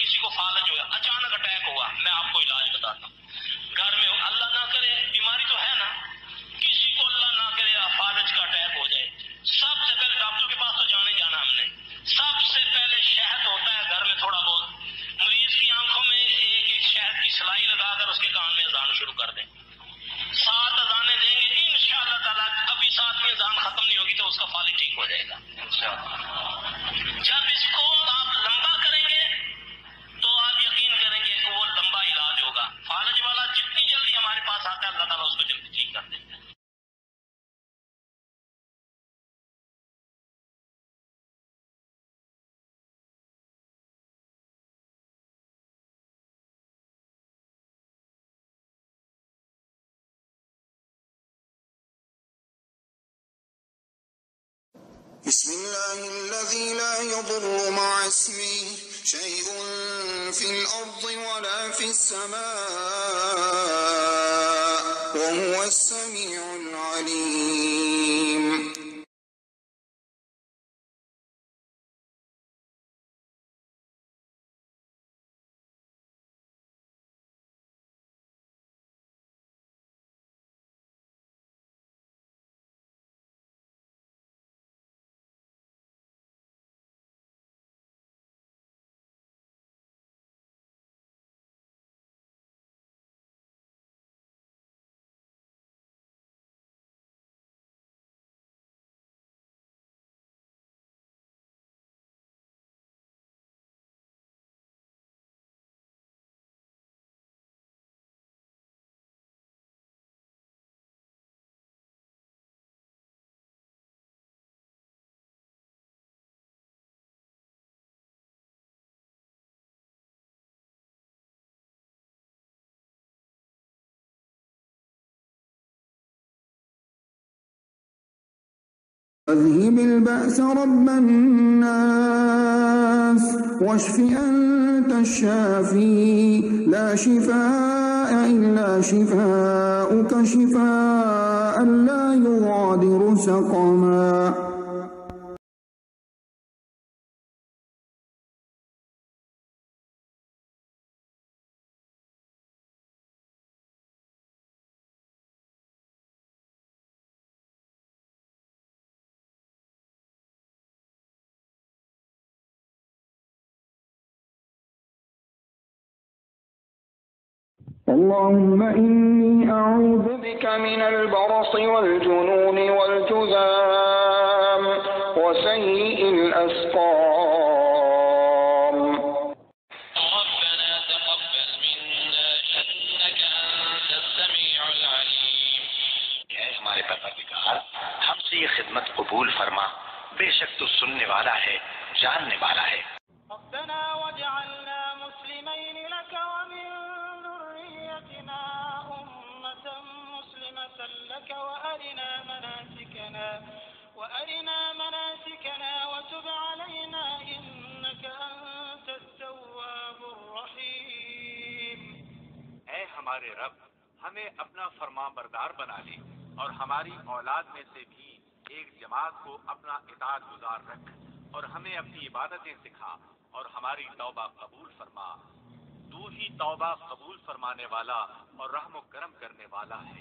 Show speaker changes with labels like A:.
A: किसी को फालज हुआ, अचानक अटैक हुआ, मैं आपको इलाज बताता हूँ। घर में अल्लाह ना करे, बीमारी तो है ना, किसी को अल्लाह ना करे फालज का अटैक हो जाए, सबसे पहले डॉक्टर के पास तो जाने जाना हमने, सबसे पहले शहद होता है घर में थोड़ा बहुत, मरीज की आंखों में एक एक शहद की सिलाई लगाकर उसके कान में अजान शुरू कर दें। 7 अजानें देंगे इंशाअल्लाह ताला, अभी 7वीं अजान खत्म नहीं होगी तो उसका फालिज ठीक हो जाएगा इंशाअल्लाह। जब इसको आप लंबा करेंगे तो आप यकीन करेंगे कि वो लंबा इलाज होगा। फालज वाला जितनी जल्दी हमारे पास आता है अल्लाह ताला उसको जल्दी ठीक कर देता है।
B: बिस्मिल्लाहिल्लज़ी ला यदुर्रु मअ इस्मिहि शैउन फिल अर्ज़ि वला फिस समाअ व हुवस समीउल अलीम। أذهب البأس رب الناس واشف أنت الشافي لا شفاء إلا شفاؤك شفاء لا يغادر سقما. اللهم إني أعوذ بك من البرص والجنون والجذام وسيء الأسقام.
A: ربنا تقبل منا إنك أنت السميع العليم.
C: हमारे परवरदिगार हमसे ये खिदमत कबूल फरमा, बेशक तू सुनने वाला है, जानने वाला है।
D: रब्बना वजअलना मुस्लिमैन लक व मिन ذريتنا أمة مسلمة لك وأرنا مناسكنا وتب علينا إنك أنت التواب الرحيم.
E: ऐ हमारे रब, हमें अपना फरमाबरदार बना ले और हमारी औलाद में से भी एक जमात को अपना इताअत गुजार रख और हमें अपनी इबादतें सिखा और हमारी तौबा कबूल फरमा। तू ही तौबा कबूल फरमाने वाला और रहम करम करने वाला है।